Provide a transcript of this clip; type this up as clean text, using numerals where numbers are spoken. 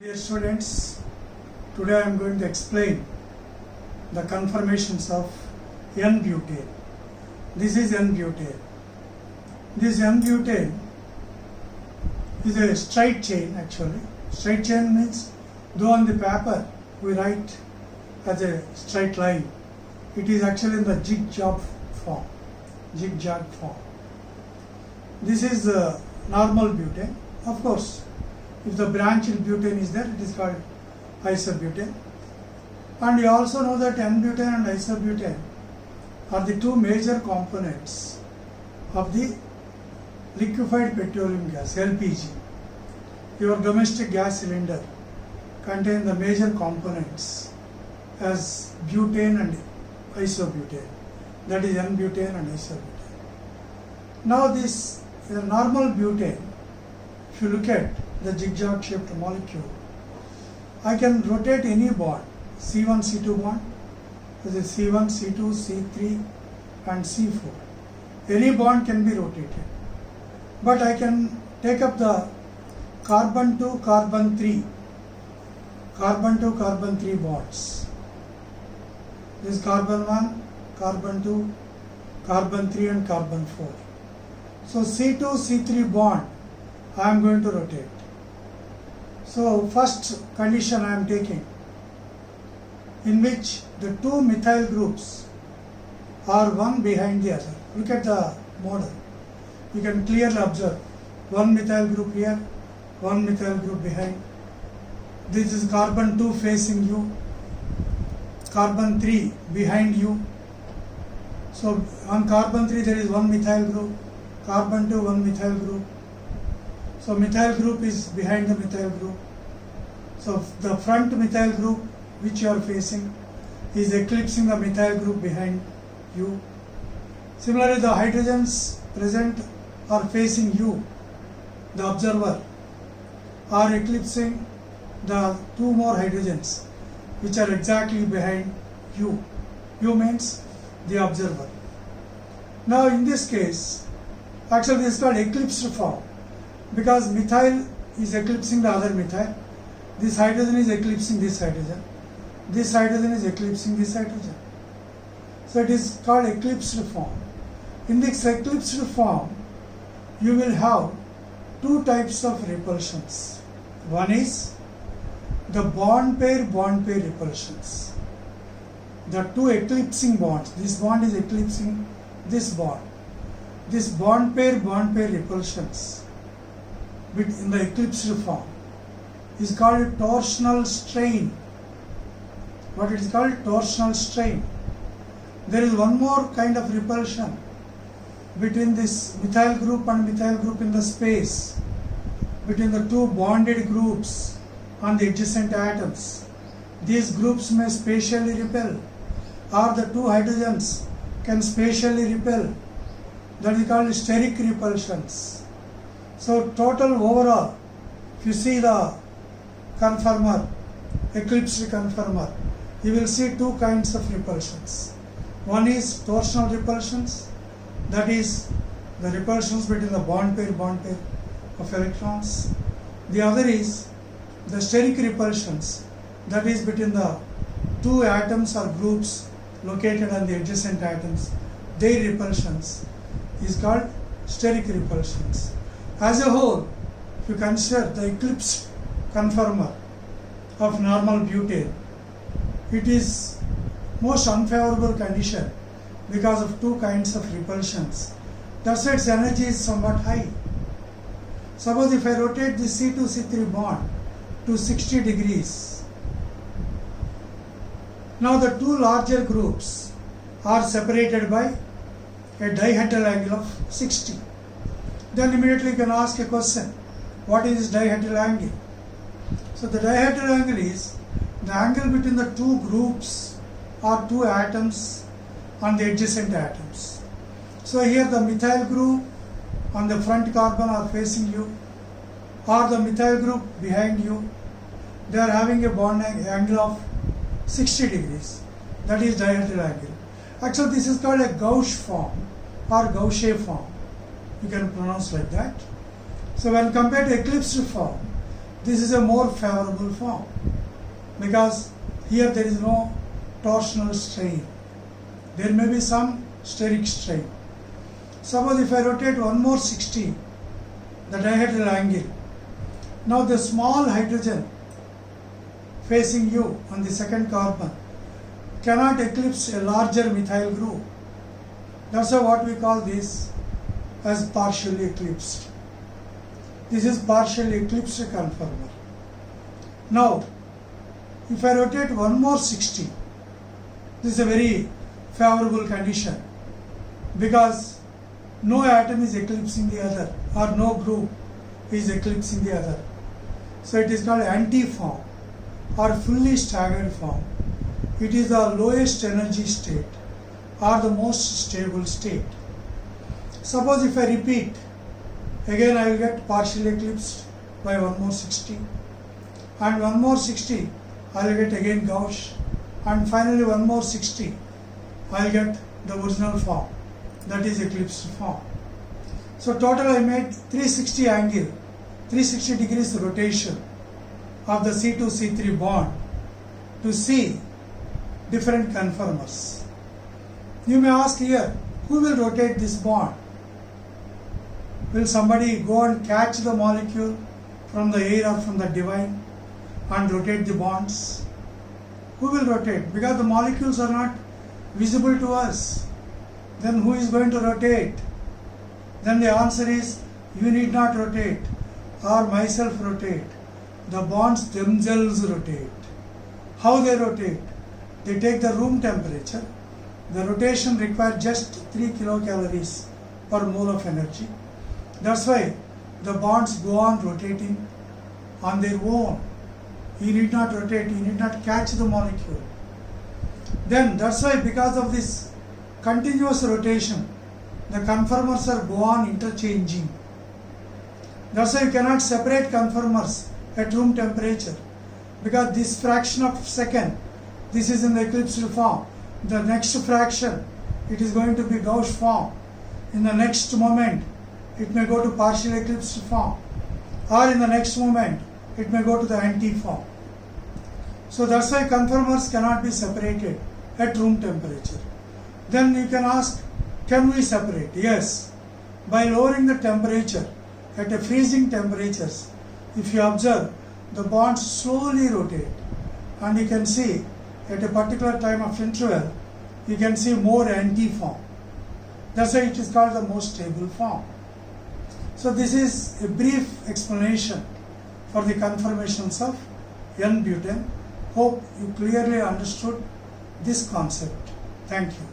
Dear students, today I am going to explain the conformations of N-butane. This is N-butane. This N-butane is a straight chain actually. Straight chain means though on the paper we write as a straight line, it is actually in the zigzag form. Zigzag form. This is the normal butane. Of course, if the branched butane is there, it is called isobutane. And you also know that N-butane and isobutane are the two major components of the liquefied petroleum gas, LPG. Your domestic gas cylinder contains the major components as butane and isobutane, that is N-butane and isobutane. Now this normal butane, if you look at the zigzag shaped molecule, I can rotate any bond, C1, C2 bond, this is C1, C2, C3 and C4. Any bond can be rotated. But I can take up the carbon 2, carbon 3, carbon 2, carbon 3 bonds. This is carbon 1, carbon 2, carbon 3 and carbon 4. So C2, C3 bond I am going to rotate. So first condition I am taking, in which the two methyl groups are one behind the other. Look at the model. You can clearly observe one methyl group here, one methyl group behind. This is carbon 2 facing you, carbon 3 behind you. So on carbon 3 there is one methyl group, carbon 2 one methyl group. So methyl group is behind the methyl group. So the front methyl group which you are facing is eclipsing the methyl group behind you. Similarly, the hydrogens present are facing you, the observer, are eclipsing the two more hydrogens which are exactly behind you. You means the observer. Now in this case, actually this is called eclipsed form, because methyl is eclipsing the other methyl. This hydrogen is eclipsing this hydrogen. This hydrogen is eclipsing this hydrogen. So it is called eclipsed form. In this eclipsed form, you will have two types of repulsions. One is the bond pair repulsions. The two eclipsing bonds. This bond is eclipsing this bond. This bond pair repulsions in the eclipsed form is called torsional strain. What it is called? Torsional strain. There is one more kind of repulsion between this methyl group and methyl group in the space, between the two bonded groups on the adjacent atoms. These groups may spatially repel, or the two hydrogens can spatially repel. That is called steric repulsions. So total overall, if you see the conformer, eclipsed conformer, you will see two kinds of repulsions. One is torsional repulsions, that is the repulsions between the bond pair of electrons. The other is the steric repulsions, that is between the two atoms or groups located on the adjacent atoms. Their repulsions is called steric repulsions. As a whole, if you consider the eclipsed conformer of normal butane, it is most unfavorable condition because of two kinds of repulsions. Thus its energy is somewhat high. Suppose if I rotate the C2-C3 bond to 60 degrees, now the two larger groups are separated by a dihedral angle of 60. Then immediately you can ask a question, what is this dihedral angle? So the dihedral angle is the angle between the two groups or two atoms on the adjacent atoms. So here the methyl group on the front carbon are facing you, or the methyl group behind you. They are having a bond angle of 60 degrees. That is dihedral angle. Actually this is called a gauche form or Gauche form. You can pronounce like that. So when compared to eclipsed form, this is a more favorable form because here there is no torsional strain. There may be some steric strain. Suppose if I rotate one more 60, the dihedral angle. Now the small hydrogen facing you on the second carbon cannot eclipse a larger methyl group. That's why what we call this as partially eclipsed. This is partially eclipsed conformer. Now, if I rotate one more 60, this is a very favorable condition because no atom is eclipsing the other or no group is eclipsing the other. So it is called anti-form or fully staggered form. It is the lowest energy state or the most stable state. Suppose if I repeat, again I will get partially eclipsed by one more 60 and one more 60 I will get again gauche and finally one more 60 I will get the original form, that is eclipsed form. So total I made 360 angle, 360 degrees rotation of the C2C3 bond to see different conformers. You may ask here, who will rotate this bond? Will somebody go and catch the molecule from the air or from the divine and rotate the bonds? Who will rotate? Because the molecules are not visible to us. Then who is going to rotate? Then the answer is, you need not rotate or myself rotate. The bonds themselves rotate. How they rotate? They take the room temperature. The rotation requires just 3 kilocalories per mole of energy. That's why the bonds go on rotating on their own. You need not rotate, you need not catch the molecule. Then that's why because of this continuous rotation, the conformers are go on interchanging. That's why you cannot separate conformers at room temperature because this fraction of second, this is in the eclipsed form. The next fraction, it is going to be gauche form. In the next moment, it may go to partial eclipsed form, or in the next moment, it may go to the anti-form. So that's why conformers cannot be separated at room temperature. Then you can ask, can we separate? Yes. By lowering the temperature at a freezing temperatures, if you observe, the bonds slowly rotate and you can see at a particular time of interval, you can see more anti-form. That's why it is called the most stable form. So this is a brief explanation for the conformations of N-butane. Hope you clearly understood this concept. Thank you.